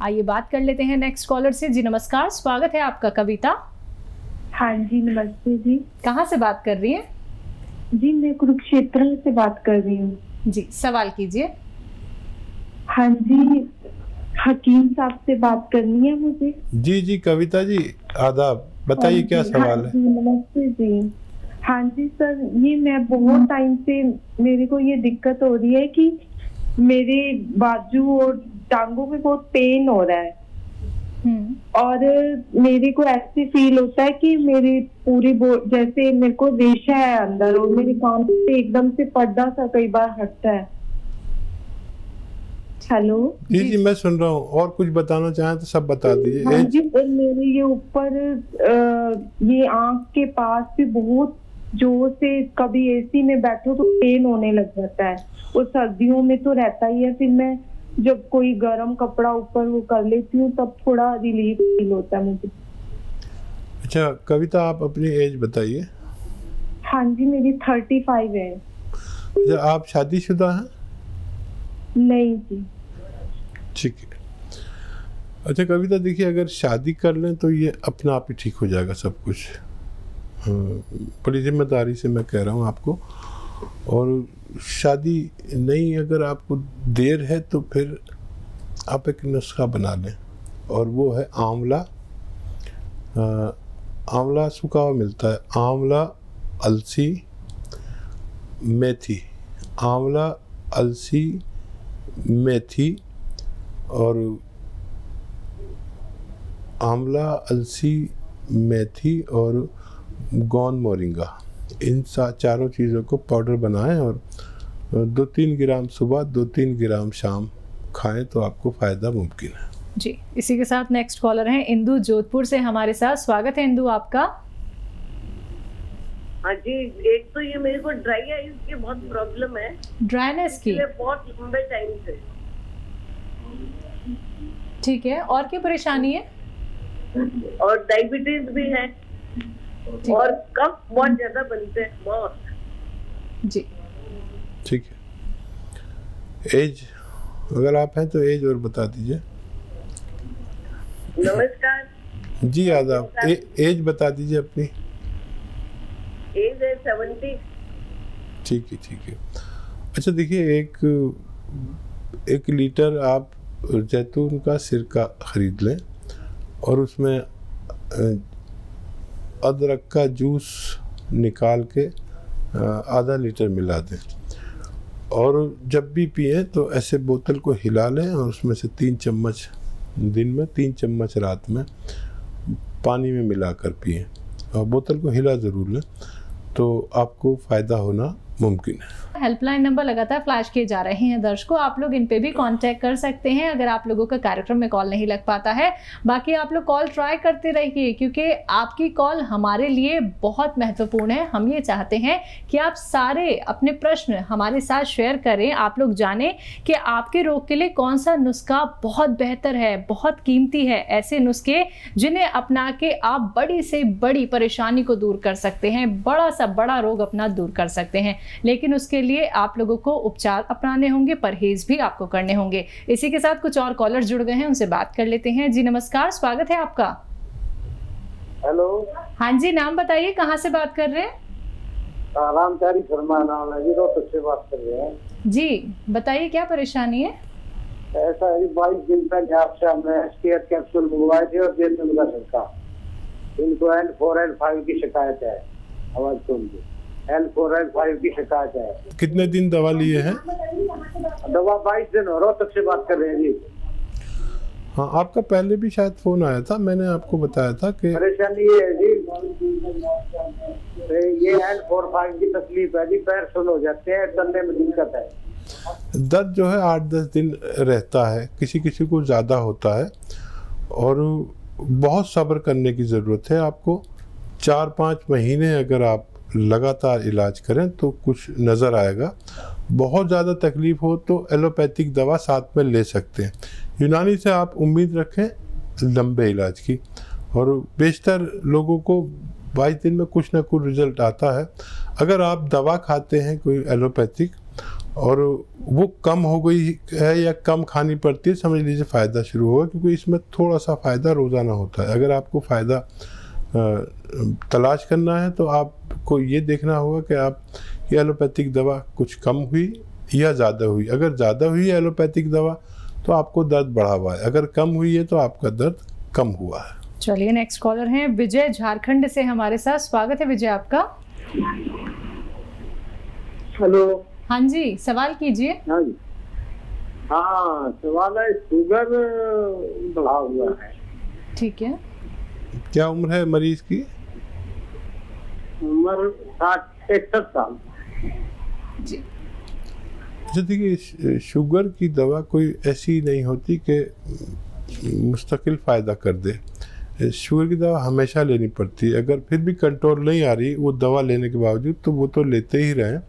आइए बात कर लेते हैं नेक्स्ट कॉलर से। जी नमस्कार, स्वागत है आपका। कविता? हाँ जी नमस्ते जी। कहाँ से बात कर रही हैं? जी मैं कुरुक्षेत्र से बात कर रही हूँ। जी सवाल कीजिए। हाँ जी, हकीम साहब से बात करनी है मुझे। जी जी कविता जी, आदाब, बताइए क्या सवाल है। नमस्ते जी। हाँ जी सर, ये मैं बहुत टाइम से मेरे को ये दिक्कत हो रही है कि मेरे बाजू और टांगों में बहुत पेन हो रहा है और मेरे को ऐसे फील होता है कि मेरी पूरी जैसे मेरे को रेशा है अंदर और मेरे कान से एकदम से पर्दा सा कई बार हटता है। हेलो जी जी मैं सुन रहा हूँ, और कुछ बताना चाहें तो सब बता दीजिए। हाँ जी, मेरे ये ऊपर ये आंख के पास भी बहुत जोर से कभी एसी में बैठो तो पेन होने लग जाता है और सर्दियों में तो रहता ही है। फिर मैं जब कोई गर्म कपड़ा ऊपर वो कर लेती हूँ तब थोड़ा रिलीफ फील होता है मुझे। अच्छा कविता, आप अपनी एज बताइए। हाँ जी मेरी 35 है। अच्छा, आप शादीशुदा हैं? नहीं जी। ठीक है। अच्छा कविता, देखिए अगर शादी कर लें तो ये अपना आप ही ठीक हो जाएगा सब कुछ। बड़ी जिम्मेदारी से मैं कह रहा हूँ आपको। और शादी नहीं, अगर आपको देर है तो फिर आप एक नुस्खा बना लें, और वो है आंवला। आंवला सूखा हुआ मिलता है। आंवला, अलसी, मेथी। आंवला, अलसी, मेथी और आंवला, अलसी, मेथी और गौन मोरिंगा, इन चारों चीज़ों को पाउडर बनाएं और 2-3 ग्राम सुबह 2-3 ग्राम शाम खाएं तो आपको फ़ायदा मुमकिन है। जी इसी के साथ नेक्स्ट कॉलर हैं इंदु जोधपुर से हमारे साथ। स्वागत है इंदु आपका। हाँ जी, एक तो ये मेरे को ड्राई आईज की बहुत प्रॉब्लम है, ड्राइनेस की बहुत लंबे टाइम से। ठीक है, और क्या परेशानी है? और डायबिटीज भी है और कफ बहुत ज्यादा बनते हैं, बहुत। जी ठीक है। एज अगर आप हैं तो एज और बता दीजिए। नमस्कार जी आदाब। एज बता दीजिए अपनी। एज है 70। ठीक है ठीक है। अच्छा देखिए, 1 लीटर आप जैतून का सिरका खरीद लें और उसमें अदरक का जूस निकाल के आधा लीटर मिला दें, और जब भी पिए तो ऐसे बोतल को हिला लें और उसमें से 3 चम्मच दिन में, 3 चम्मच रात में पानी में मिलाकर पिए, और बोतल को हिला ज़रूर लें तो आपको फ़ायदा होना मुमकिन है। हेल्पलाइन नंबर लगातार फ्लैश किए जा रहे हैं दर्शकों, आप लोग इन पे भी कांटेक्ट कर सकते हैं अगर आप लोगों का कार्यक्रम में कॉल नहीं लग पाता है। बाकी आप लोग कॉल ट्राई करते रहिए क्योंकि आपकी कॉल हमारे लिए बहुत महत्वपूर्ण है। हम ये चाहते हैं कि आप सारे अपने प्रश्न हमारे साथ शेयर करें, आप लोग जानें कि आपके रोग के लिए कौन सा नुस्खा बहुत बेहतर है, बहुत कीमती है। ऐसे नुस्खे जिन्हें अपना के आप बड़ी से बड़ी परेशानी को दूर कर सकते हैं, बड़ा सा बड़ा रोग अपना दूर कर सकते हैं। लेकिन उसके लिए आप लोगों को उपचार अपनाने होंगे, परहेज भी आपको करने होंगे। इसी के साथ कुछ और कॉलर जुड़ गए हैं, उनसे बात कर लेते हैं। जी नमस्कार, स्वागत है आपका। हेलो। हाँ जी, नाम बताइए, कहाँ से बात कर रहे हैं? रामचारी शर्मा नाम है जी, रोहतक से बात कर रहे हैं। जी बताइए क्या परेशानी है? ऐसा है 22 दिन पहले आपसे हमने एसकेएफ कैप्सूल मंगवाए थे और जैतून का सिरका। इनको L4 L5 की शिकायत है। आवाज सुन ली, L4 L5 की शिकायत है। कितने दिन दवा लिए हैं? दवा 22 दिन हो। रोहतक से बात कर रहे हैं जी। हाँ, आपका पहले भी शायद फोन आया था, मैंने आपको बताया था कि परेशानी ये है जी, ये L4-5 की तकलीफ है जी, पैर सुन हो जाते हैं, चलने में दिक्कत है। दर्द जो है 8-10 दिन रहता है, किसी किसी को ज़्यादा होता है, और बहुत सब्र करने की ज़रूरत है आपको। 4-5 महीने अगर आप लगातार इलाज करें तो कुछ नज़र आएगा। बहुत ज़्यादा तकलीफ हो तो एलोपैथिक दवा साथ में ले सकते हैं। यूनानी से आप उम्मीद रखें लंबे इलाज की, और बेशतर लोगों को 22 दिन में कुछ ना कुछ रिजल्ट आता है। अगर आप दवा खाते हैं कोई एलोपैथिक और वो कम हो गई है या कम खानी पड़ती है, समझ लीजिए फ़ायदा शुरू होगा, क्योंकि इसमें थोड़ा सा फ़ायदा रोज़ाना होता है। अगर आपको फ़ायदा तलाश करना है तो आपको ये देखना होगा कि आप ये एलोपैथिक दवा कुछ कम हुई या ज़्यादा हुई। अगर ज़्यादा हुई है एलोपैथिक दवा तो आपको दर्द बढ़ा हुआ है, अगर कम हुई है तो आपका दर्द कम हुआ है। चलिए नेक्स्ट कॉलर हैं विजय झारखंड से हमारे साथ। स्वागत है विजय आपका। हेलो। हाँ जी, सवाल कीजिए। हाँ जी, हाँ सवाल है, शुगर बढ़ा हुआ है। ठीक है, क्या उम्र है मरीज की? उम्र 61 साल। जी अच्छा देखिए, शुगर की दवा कोई ऐसी नहीं होती कि मुस्तकिल फ़ायदा कर दे। शुगर की दवा हमेशा लेनी पड़ती है। अगर फिर भी कंट्रोल नहीं आ रही वो दवा लेने के बावजूद, तो वो तो लेते ही रहें।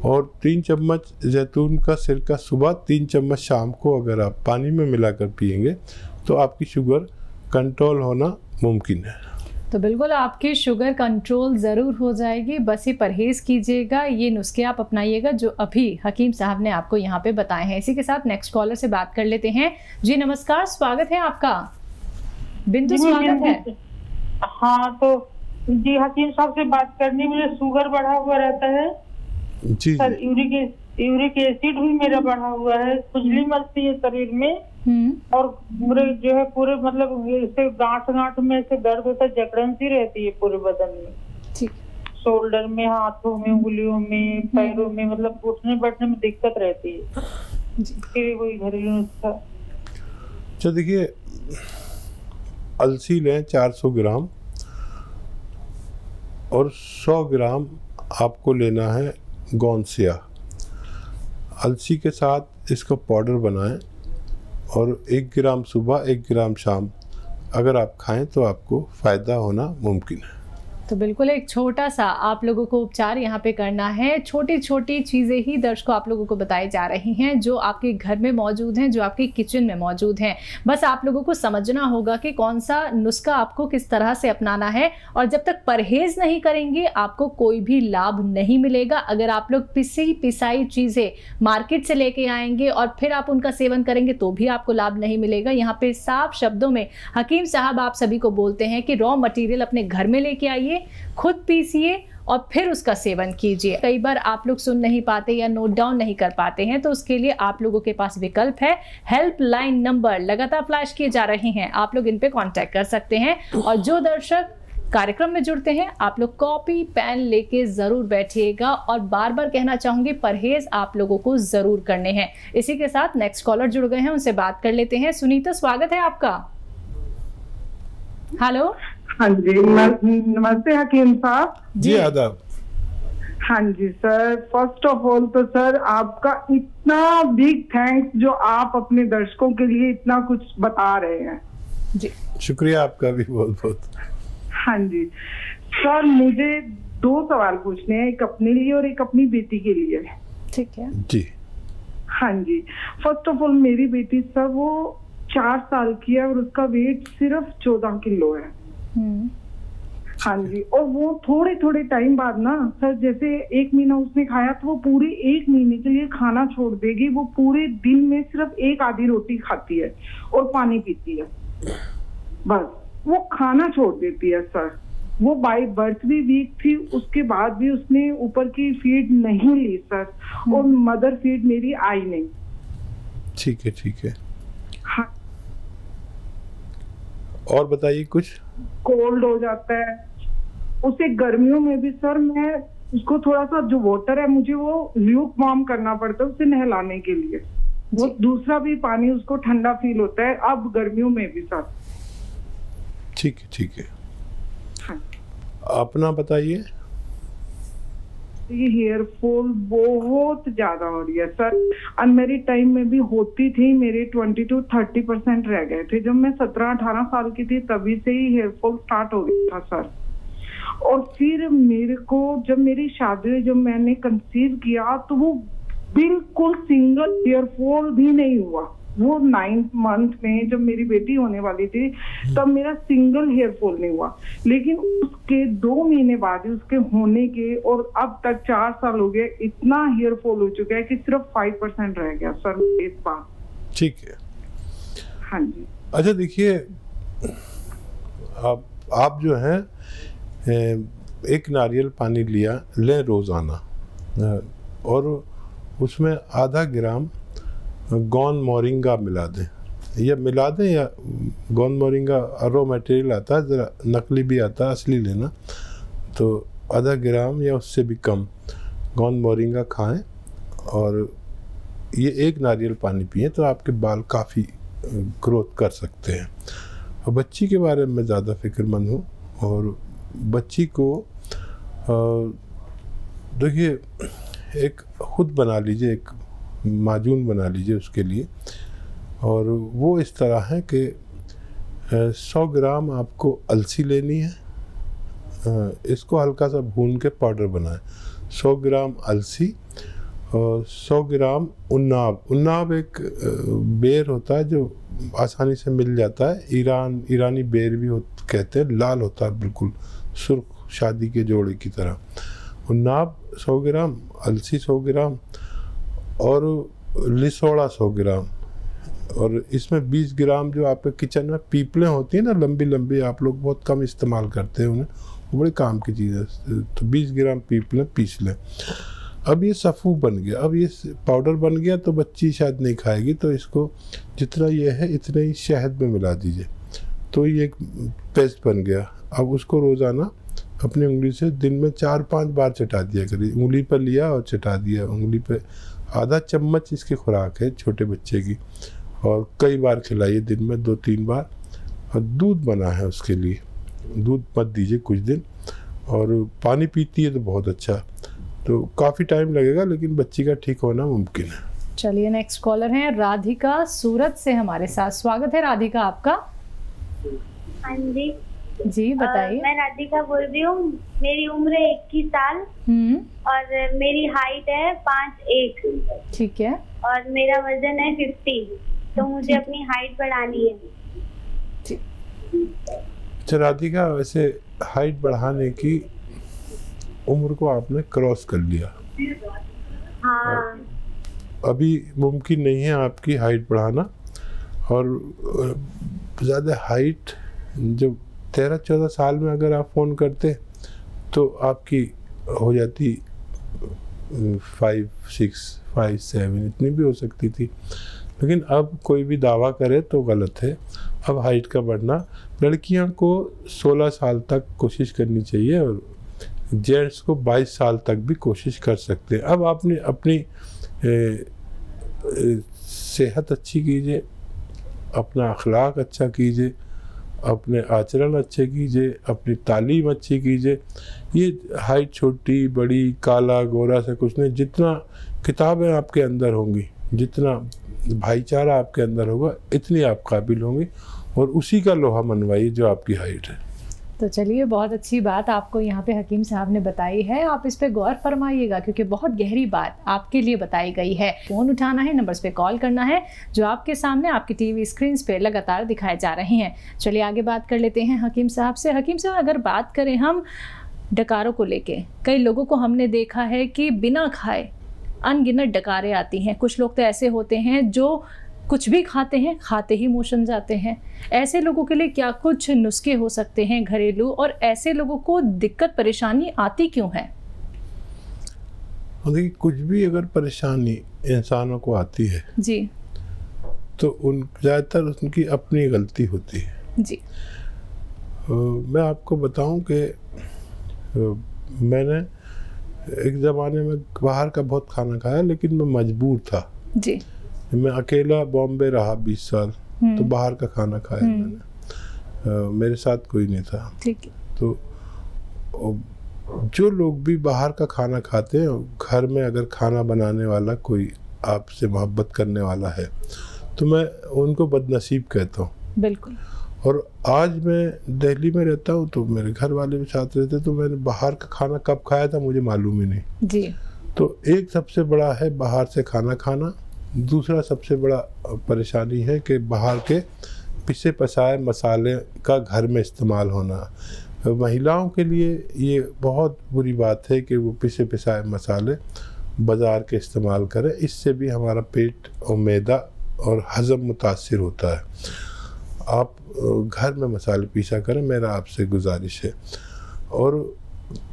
और 3 चम्मच जैतून का सिरका सुबह, 3 चम्मच शाम को अगर आप पानी में मिलाकर पिएंगे तो आपकी शुगर कंट्रोल होना मुमकिन है। तो बिल्कुल आपकी शुगर कंट्रोल ज़रूर हो जाएगी, बस ये परहेज़ कीजिएगा, ये नुस्खे आप अपनाइएगा जो अभी हकीम साहब ने आपको यहाँ पे बताए हैं। इसी के साथ नेक्स्ट कॉलर से बात कर लेते हैं। जी नमस्कार, स्वागत है आपका। बिंदु स्वागत है। हाँ तो जी हकीम साहब से बात करनी, मुझे शुगर बढ़ा हुआ रहता है जी सर, यूरिक एसिड भी मेरा बढ़ा हुआ है, खुजली मचती है शरीर में, और मेरे जो है पूरे मतलब ऐसे गांठ में ऐसे दर्द होता है, जकड़न सी रहती है पूरे बदन में। ठीक। शोल्डर में, हाथों में, उंगलियों में, पैरों में, मतलब उठने बैठने में दिक्कत रहती है। फिर वही घरेलू नुस्खा। अच्छा देखिए, अलसी लें 400 ग्राम और 100 ग्राम आपको लेना है गोंसिया। अलसी के साथ इसका पाउडर बनाएं और 1 ग्राम सुबह 1 ग्राम शाम अगर आप खाएं तो आपको फ़ायदा होना मुमकिन है। तो बिल्कुल एक छोटा सा आप लोगों को उपचार यहाँ पे करना है। छोटी छोटी चीज़ें ही दर्शकों आप लोगों को बताई जा रही हैं जो आपके घर में मौजूद हैं, जो आपके किचन में मौजूद हैं। बस आप लोगों को समझना होगा कि कौन सा नुस्खा आपको किस तरह से अपनाना है, और जब तक परहेज नहीं करेंगे आपको कोई भी लाभ नहीं मिलेगा। अगर आप लोग पिसाई चीज़ें मार्केट से लेके आएंगे और फिर आप उनका सेवन करेंगे तो भी आपको लाभ नहीं मिलेगा। यहाँ पे साफ शब्दों में हकीम साहब आप सभी को बोलते हैं कि रॉ मटेरियल अपने घर में लेके आइए, खुद पीसिए और फिर उसका सेवन कीजिए। कई बार आप लोग सुन नहीं पाते या नोट डाउन नहीं कर पाते हैं, तो उसके लिए आप लोगों के पास विकल्प है। हेल्पलाइन नंबर लगातार फ्लैश किए जा रहे हैं, आप लोग इन पे कांटेक्ट कर सकते हैं। और जो दर्शक कार्यक्रम में जुड़ते हैं आप लोग कॉपी पेन लेके जरूर बैठिएगा, और बार बार कहना चाहूंगी परहेज आप लोगों को जरूर करने हैं। इसी के साथ नेक्स्ट कॉलर जुड़ गए हैं, उनसे बात कर लेते हैं। सुनीता स्वागत है आपका। हेलो। हाँ जी, नमस्ते हकीम साहब। जी आदाब। हाँ जी सर, फर्स्ट ऑफ ऑल तो सर आपका इतना बिग थैंक्स जो आप अपने दर्शकों के लिए इतना कुछ बता रहे हैं। जी शुक्रिया आपका भी बहुत बहुत। हाँ जी सर, मुझे 2 सवाल पूछने हैं, एक अपने लिए और एक अपनी बेटी के लिए। ठीक है जी। हाँ जी, फर्स्ट ऑफ ऑल मेरी बेटी सर वो 4 साल की है और उसका वेट सिर्फ 14 किलो है। हाँ जी, और वो थोड़े थोड़े टाइम बाद ना सर, जैसे 1 महीना उसने खाया तो वो पूरे 1 महीने के लिए खाना छोड़ देगी। वो पूरे दिन में सिर्फ 1 आधी रोटी खाती है और पानी पीती है, बस वो खाना छोड़ देती है सर। वो बाय बर्थ भी वीक थी, उसके बाद भी उसने ऊपर की फीड नहीं ली सर, और मदर फीड मेरी आई नहीं। ठीक है ठीक है। हाँ, और बताइए कुछ। कोल्ड हो जाता है उसे गर्मियों में भी सर। मैं उसको थोड़ा सा जो वाटर है मुझे वो ल्यूक वार्म करना पड़ता है उसे नहलाने के लिए। वो दूसरा भी पानी उसको ठंडा फील होता है अब गर्मियों में भी सर। ठीक है ठीक है। हाँ। अपना बताइए। ये हेयर फॉल बहुत ज्यादा हो रही है सर। अनमेरिड टाइम में भी होती थी, मेरे 20 to 30% रह गए थे। जब मैं 17-18 साल की थी तभी से ही हेयर फॉल स्टार्ट हो गया था सर। और फिर मेरे को जब मेरी शादी हुई, जब मैंने कंसीव किया तो वो बिल्कुल सिंगल हेयर फॉल भी नहीं हुआ। वो 9th मंथ में जब मेरी बेटी होने वाली थी तब मेरा सिंगल हेयर फॉल नहीं हुआ, लेकिन उसके 2 महीने बाद उसके होने के और अब तक 4 साल हो गए, इतना हेयर फॉल हो चुका है कि सिर्फ 5% रह गया सर इस बार। ठीक है। हाँ जी। अच्छा देखिए, आप जो है एक नारियल पानी लें रोज़ाना, और उसमें आधा ग्राम गौन मोरिंगा मिला दें, या गौन मोरिंगा रॉ मटेरियल आता है, ज़रा नकली भी आता है, असली लेना, तो आधा ग्राम या उससे भी कम गौन मोरिंगा खाएं और ये एक नारियल पानी पिएं तो आपके बाल काफ़ी ग्रोथ कर सकते हैं। और बच्ची के बारे में ज़्यादा फिक्रमंद हूँ, और बच्ची को देखिए एक खुद बना लीजिए, एक माजून बना लीजिए उसके लिए, और वो इस तरह है कि 100 ग्राम आपको अलसी लेनी है, इसको हल्का सा भून के पाउडर बनाएं। 100 ग्राम अलसी और 100 ग्राम उन्नाब एक बेर होता है जो आसानी से मिल जाता है, ईरानी बेर भी कहते हैं, लाल होता है बिल्कुल सुर्ख शादी के जोड़े की तरह। उन्नाब 100 ग्राम, अलसी 100 ग्राम और लिसोड़ा 100 ग्राम, और इसमें 20 ग्राम जो आपके किचन में पीपलें होती हैं ना, लंबी लंबी, आप लोग बहुत कम इस्तेमाल करते हैं उन्हें, वो बड़े काम की चीज़ है, तो 20 ग्राम पीपलें पीस लें। अब ये सफ़ू बन गया, अब ये पाउडर बन गया तो बच्ची शायद नहीं खाएगी, तो इसको जितना ये है इतने ही शहद में मिला दीजिए, तो ये एक पेस्ट बन गया। अब उसको रोज़ाना अपनी उंगली से दिन में 4-5 बार चटा दिया करिए, उंगली पर लिया और चटा दिया उंगली पे। आधा चम्मच इसकी खुराक है छोटे बच्चे की, और कई बार खिलाइए, दिन में 2-3 बार। और दूध बना है उसके लिए, दूध मत दीजिए कुछ दिन, और पानी पीती है तो बहुत अच्छा, तो काफ़ी टाइम लगेगा लेकिन बच्ची का ठीक होना मुमकिन है। चलिए नेक्स्ट कॉलर हैं राधिका सूरत से हमारे साथ। स्वागत है राधिका आपका। हाँ जी जी बताइए। मैं राधिका बोल रही हूँ, मेरी उम्र है 21 साल और मेरी हाइट है 5'1". ठीक है। और मेरा वजन है 50, तो मुझे अपनी हाइट बढ़ानी है। अच्छा राधिका, वैसे हाइट बढ़ाने की उम्र को आपने क्रॉस कर लिया। हाँ। अभी मुमकिन नहीं है आपकी हाइट बढ़ाना, और ज़्यादा हाइट जब 13-14 साल में अगर आप फ़ोन करते तो आपकी हो जाती 5'6", 5'7", इतनी भी हो सकती थी, लेकिन अब कोई भी दावा करे तो गलत है। अब हाइट का बढ़ना, लड़कियां को 16 साल तक कोशिश करनी चाहिए और जेंट्स को 22 साल तक भी कोशिश कर सकते हैं। अब आपने अपनी सेहत अच्छी कीजिए, अपना अखलाक अच्छा कीजिए, अपने आचरण अच्छे कीजिए, अपनी तालीम अच्छी कीजिए। ये हाइट छोटी बड़ी काला गोरा से कुछ नहीं, जितना किताबें आपके अंदर होंगी, जितना भाईचारा आपके अंदर होगा, इतनी आप काबिल होंगे, और उसी का लोहा मनवाइए जो आपकी हाइट है। तो चलिए, बहुत अच्छी बात आपको यहाँ पे हकीम साहब ने बताई है, आप इस पे गौर फरमाइएगा क्योंकि बहुत गहरी बात आपके लिए बताई गई है। फ़ोन उठाना है, नंबर्स पे कॉल करना है जो आपके सामने आपकी टीवी स्क्रीन पे लगातार दिखाए जा रहे हैं। चलिए आगे बात कर लेते हैं हकीम साहब से। हकीम साहब, अगर बात करें हम डकारों को लेके, कई लोगों को हमने देखा है कि बिना खाए अनगिनत डकारें आती हैं। कुछ लोग तो ऐसे होते हैं जो कुछ भी खाते हैं, खाते ही मोशन जाते हैं। ऐसे लोगों के लिए क्या कुछ नुस्खे हो सकते हैं घरेलू, और ऐसे लोगों को दिक्कत परेशानी आती क्यों है? देखिए, कुछ भी अगर परेशानी इंसानों को आती है जी, तो ज़्यादातर उनकी अपनी गलती होती है जी। मैं आपको बताऊं कि मैंने एक ज़माने में बाहर का बहुत खाना खाया, लेकिन मैं मजबूर था जी। मैं अकेला बॉम्बे रहा 20 साल, तो बाहर का खाना खाया मैंने, मेरे साथ कोई नहीं था। ठीक है। तो जो लोग भी बाहर का खाना खाते हैं, घर में अगर खाना बनाने वाला कोई आपसे मोहब्बत करने वाला है तो मैं उनको बदनसीब कहता हूँ। बिल्कुल। और आज मैं दिल्ली में रहता हूँ तो मेरे घर वाले भी साथ रहते, तो मैंने बाहर का खाना कब खाया था मुझे मालूम ही नहीं जी। तो एक सबसे बड़ा है बाहर से खाना खाना, दूसरा सबसे बड़ा परेशानी है कि बाहर के पिसे पसाए मसाले का घर में इस्तेमाल होना। महिलाओं के लिए ये बहुत बुरी बात है कि वो पिसे पिसाए मसाले बाज़ार के इस्तेमाल करें। इससे भी हमारा पेट और मैदा और हज़म मुतासिर होता है। आप घर में मसाले पीसा करें, मेरा आपसे गुजारिश है। और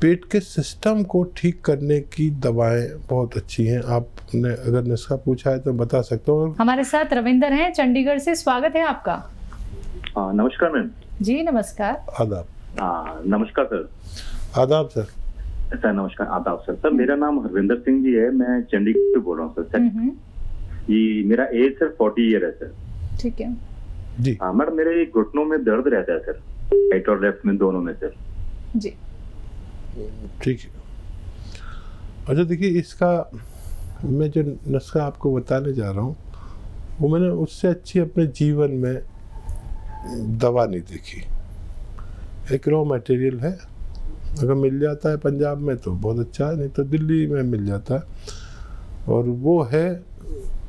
पेट के सिस्टम को ठीक करने की दवाएं बहुत अच्छी हैं। आपने अगर नुस्खा पूछा है तो बता सकता हूँ। हमारे साथ रविंदर हैं चंडीगढ़ से, स्वागत है आपका। नमस्कार मैम। जी नमस्कार। आदाब। नमस्कार सर। आदाब सर। सर नमस्कार, आदाब सर। सर मेरा नाम हरविंदर सिंह जी है, मैं चंडीगढ़ से बोल रहा हूँ सर। ये मेरा एज सर 40 ईयर है सर। ठीक है जी। हाँ मैडम, मेरे घुटनों में दर्द रहता है सर, राइट और लेफ्ट में, दोनों में सर। जी ठीक है। अच्छा देखिए, इसका मैं जो नुस्खा आपको बताने जा रहा हूँ वो मैंने उससे अच्छी अपने जीवन में दवा नहीं देखी। एक रॉ मटेरियल है, अगर मिल जाता है पंजाब में तो बहुत अच्छा है, नहीं तो दिल्ली में मिल जाता है। और वो है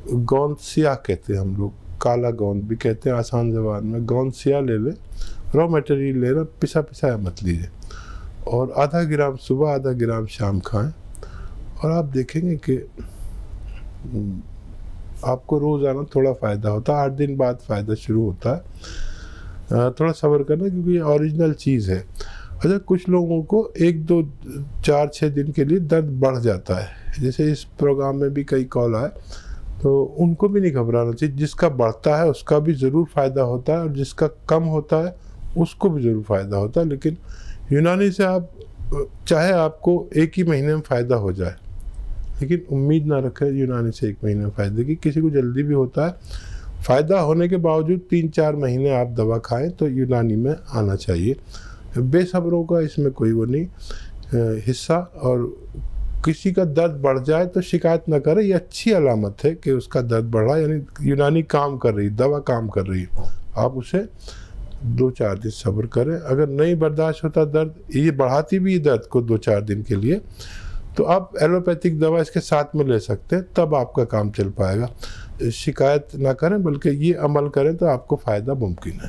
गोंद सिया कहते हैं हम लोग, काला गोंद भी कहते हैं आसान ज़बान में। गोंद सिया ले लें, रॉ मटेरियल लेना, पिसा पिसाया मत लीजिए। और आधा ग्राम सुबह, आधा ग्राम शाम खाएं। और आप देखेंगे कि आपको रोज़ाना थोड़ा फ़ायदा होता है। 8 दिन बाद फ़ायदा शुरू होता है। थोड़ा सब्र करना, क्योंकि ये ओरिजिनल चीज़ है। अच्छा, कुछ लोगों को 1, 2, 4, 6 दिन के लिए दर्द बढ़ जाता है। जैसे इस प्रोग्राम में भी कई कॉल आए, तो उनको भी नहीं घबराना चाहिए। जिसका बढ़ता है उसका भी ज़रूर फ़ायदा होता है, और जिसका कम होता है उसको भी ज़रूर फ़ायदा होता है। लेकिन यूनानी से आप चाहे आपको 1 ही महीने में फ़ायदा हो जाए, लेकिन उम्मीद ना रखें यूनानी से 1 महीने में फ़ायदे की। किसी को जल्दी भी होता है। फ़ायदा होने के बावजूद 3-4 महीने आप दवा खाएं तो यूनानी में आना चाहिए। बेसब्रों का इसमें कोई वो नहीं हिस्सा। और किसी का दर्द बढ़ जाए तो शिकायत ना करें, ये अच्छी अलामत है कि उसका दर्द बढ़ा, यानी यूनानी काम कर रही, दवा काम कर रही है। आप उसे 2-4 दिन सब्र करें। अगर नहीं बर्दाश्त होता दर्द, ये बढ़ाती भी दर्द को 2-4 दिन के लिए, तो आप एलोपैथिक दवा इसके साथ में ले सकते हैं, तब आपका काम चल पाएगा। शिकायत ना करें, बल्कि ये अमल करें तो आपको फ़ायदा मुमकिन है।